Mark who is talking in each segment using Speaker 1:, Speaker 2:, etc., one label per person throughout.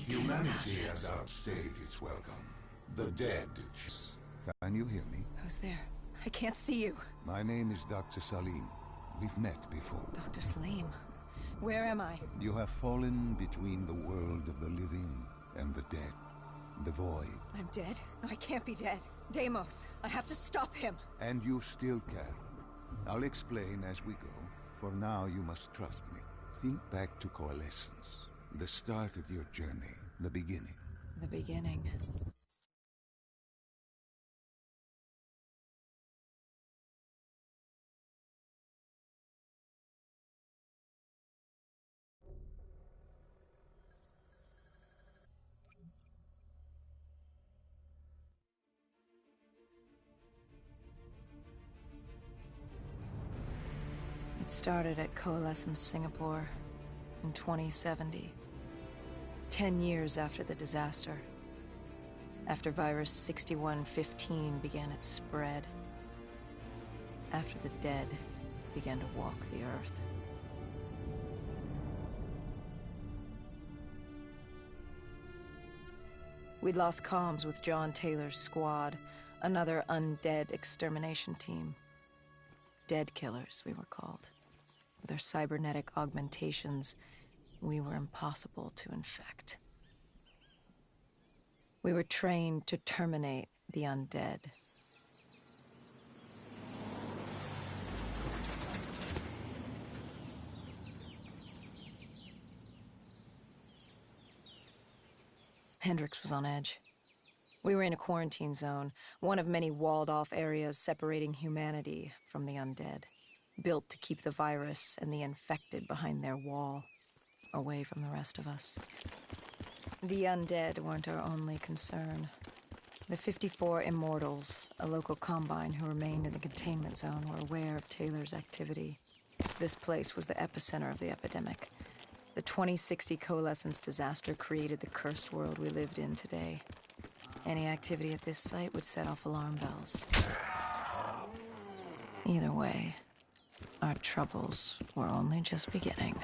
Speaker 1: Humanity has outstayed its welcome. The dead. Can you hear me?
Speaker 2: Who's there? I can't see you.
Speaker 1: My name is Dr. Salim. We've met before.
Speaker 2: Dr. Salim. Where am I?
Speaker 1: You have fallen between the world of the living and the dead. The void.
Speaker 2: I'm dead? No, I can't be dead. Deimos, I have to stop him.
Speaker 1: And you still can. I'll explain as we go. For now, you must trust me. Think back to Coalescence. The start of your journey. The beginning.
Speaker 2: The beginning. It started at Coalescence Singapore in 2070. 10 years after the disaster. After Virus 6115 began its spread. After the dead began to walk the Earth. We'd lost comms with John Taylor's squad, another undead extermination team. Dead killers, we were called. With our cybernetic augmentations, we were impossible to infect. We were trained to terminate the undead. Hendricks was on edge. We were in a quarantine zone, one of many walled-off areas separating humanity from the undead, built to keep the virus and the infected behind their wall, away from the rest of us. The undead weren't our only concern. The 54 Immortals, a local combine who remained in the containment zone, were aware of Taylor's activity. This place was the epicenter of the epidemic. The 2060 Coalescence disaster created the cursed world we lived in today. Any activity at this site would set off alarm bells. Either way, our troubles were only just beginning.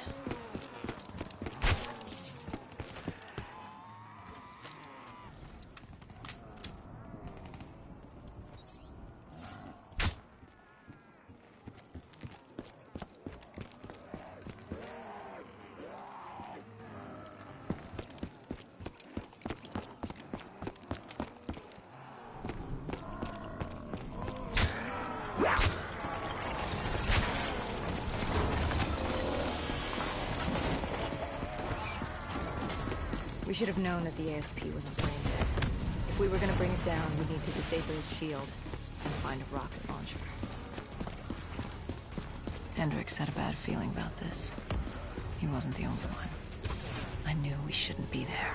Speaker 2: We should have known that the ASP wasn't brain dead. If we were going to bring it down, we'd need to disable his shield and find a rocket launcher. Hendricks had a bad feeling about this. He wasn't the only one. I knew we shouldn't be there.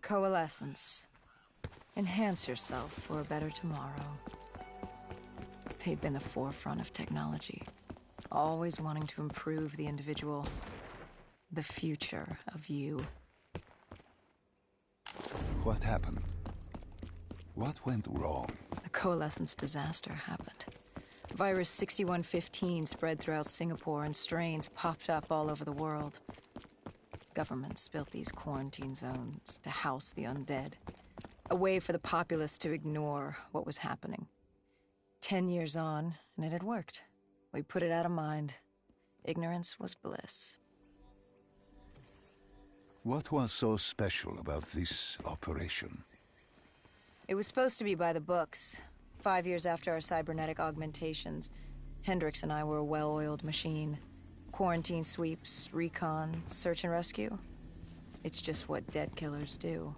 Speaker 2: Coalescence. Enhance yourself for a better tomorrow. They'd been the forefront of technology, always wanting to improve the individual, the future of you.
Speaker 1: What happened? What went wrong?
Speaker 2: The coalescence disaster happened. Virus 6115 spread throughout Singapore and strains popped up all over the world. Governments built these quarantine zones to house the undead. A way for the populace to ignore what was happening. 10 years on, and it had worked. We put it out of mind. Ignorance was bliss.
Speaker 1: What was so special about this operation?
Speaker 2: It was supposed to be by the books. 5 years after our cybernetic augmentations, Hendricks and I were a well-oiled machine. Quarantine sweeps, recon, search and rescue. It's just what dead killers do.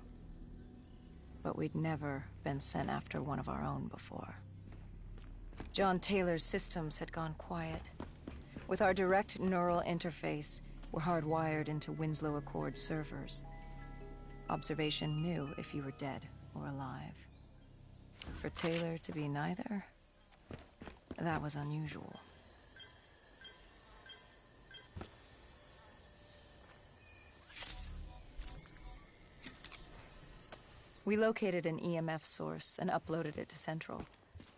Speaker 2: But we'd never been sent after one of our own before. John Taylor's systems had gone quiet. With our direct neural interface, we're hardwired into Winslow Accord servers. Observation knew if you were dead or alive. For Taylor to be neither, that was unusual. We located an EMF source and uploaded it to Central.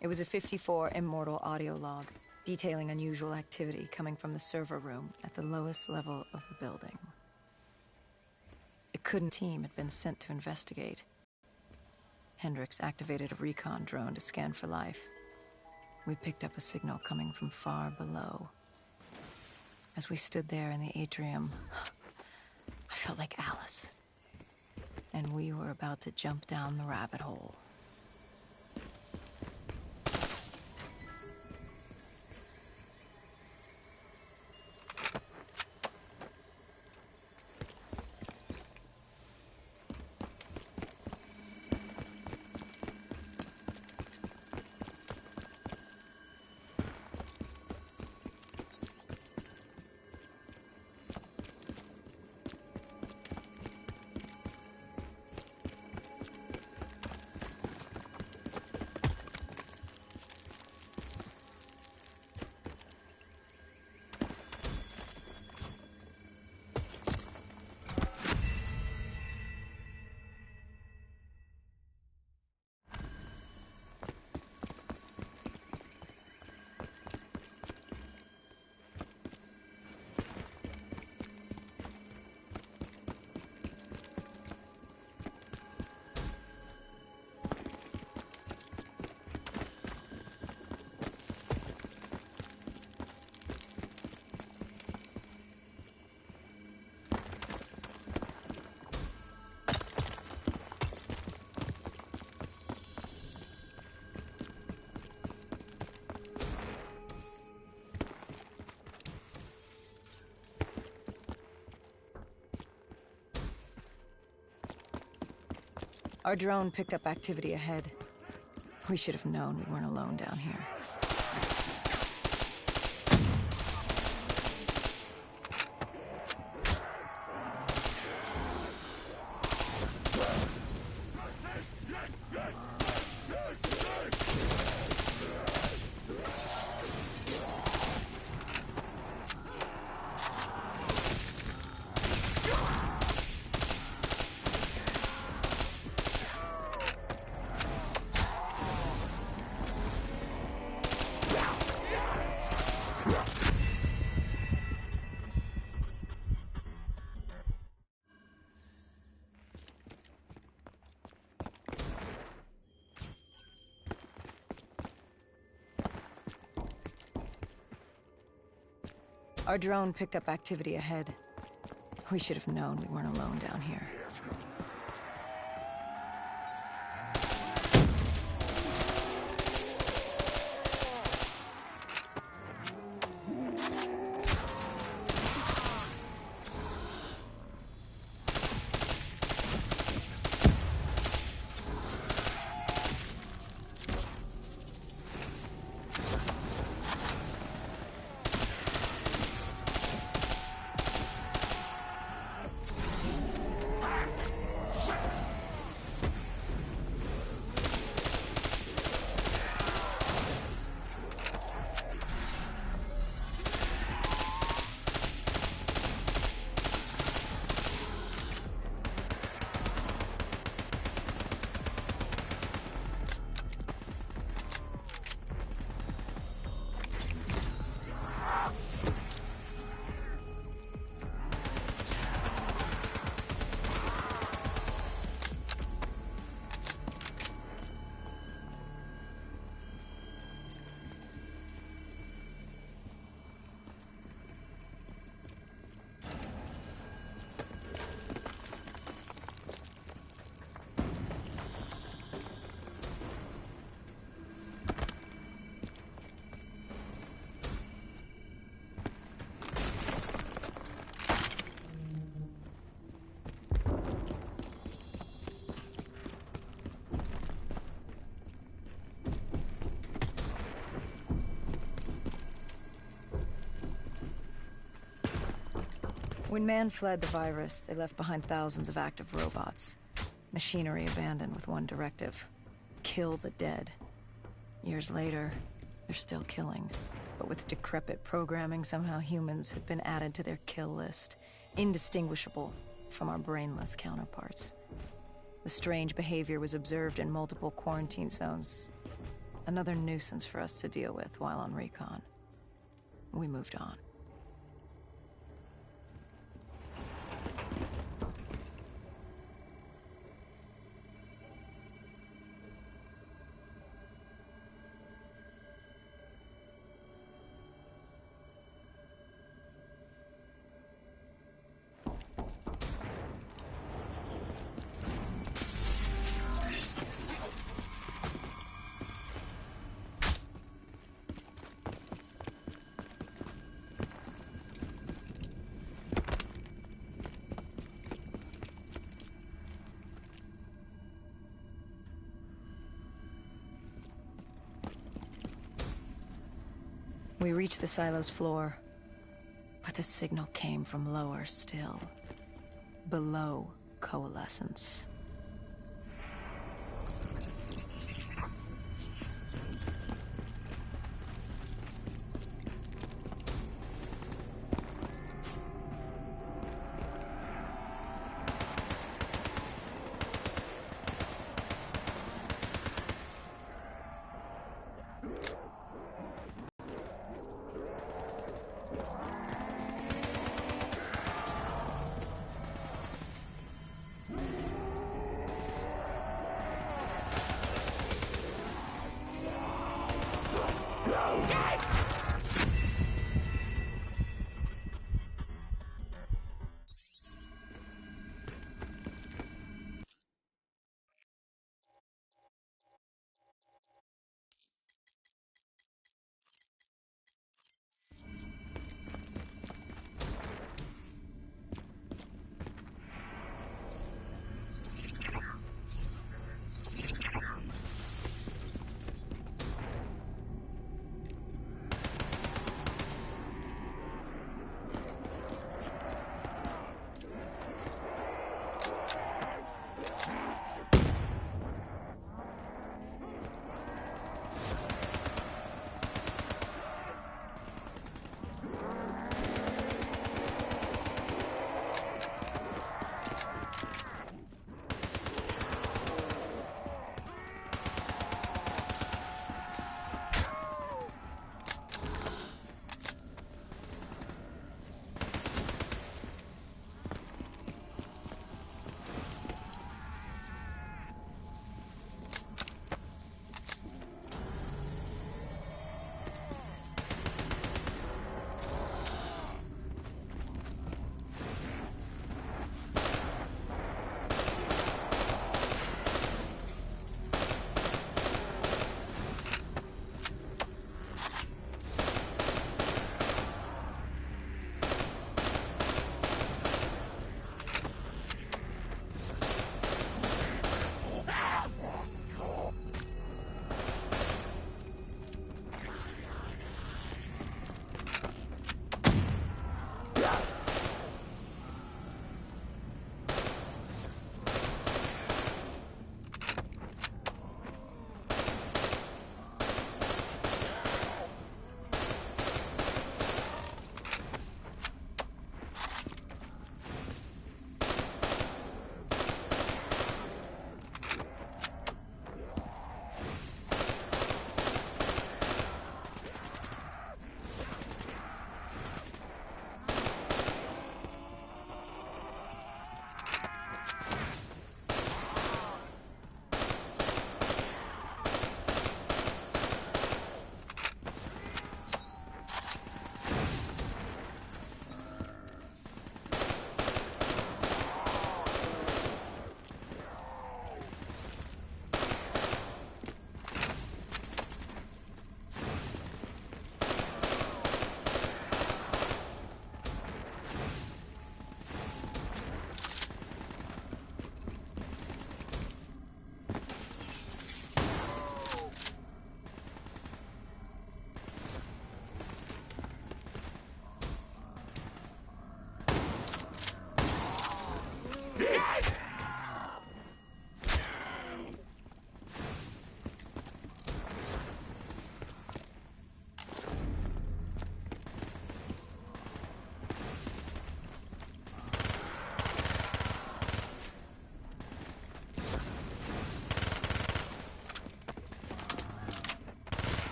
Speaker 2: It was a 54 immortal audio log, detailing unusual activity coming from the server room at the lowest level of the building. A Kuden team had been sent to investigate. Hendricks activated a recon drone to scan for life. We picked up a signal coming from far below. As we stood there in the atrium, I felt like Alice. And we were about to jump down the rabbit hole. Our drone picked up activity ahead. We should have known we weren't alone down here. Our drone picked up activity ahead. We should have known we weren't alone down here. When man fled the virus, they left behind thousands of active robots. Machinery abandoned with one directive: kill the dead. Years later, they're still killing. But with decrepit programming, somehow humans had been added to their kill list, indistinguishable from our brainless counterparts. The strange behavior was observed in multiple quarantine zones. Another nuisance for us to deal with while on recon. We moved on. We reached the silo's floor, but the signal came from lower still, below coalescence.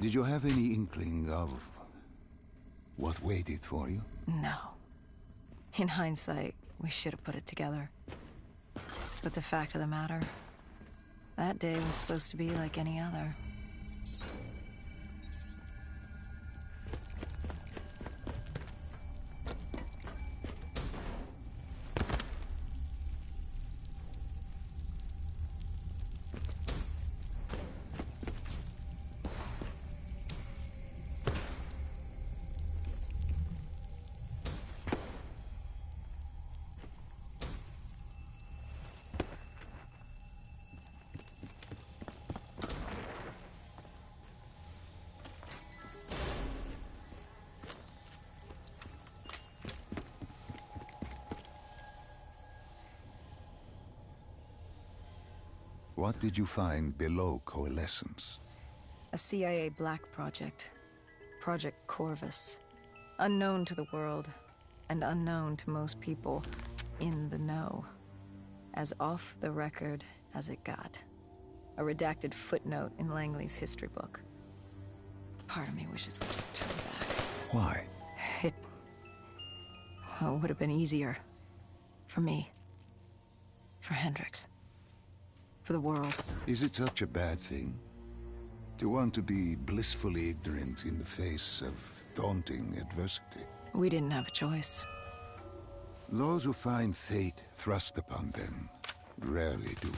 Speaker 1: Did you have any inkling of what waited for you?
Speaker 2: No. In hindsight, we should have put it together. But the fact of the matter, that day was supposed to be like any other.
Speaker 1: What did you find below Coalescence?
Speaker 2: A CIA black project. Project Corvus. Unknown to the world, and unknown to most people in the know. As off the record as it got. A redacted footnote in Langley's history book. Part of me wishes we just turned back.
Speaker 1: Why?
Speaker 2: It would have been easier. For me. For Hendricks. For the world.
Speaker 1: Is it such a bad thing? To want to be blissfully ignorant in the face of daunting adversity?
Speaker 2: We didn't have a choice.
Speaker 1: Those who find fate thrust upon them rarely do.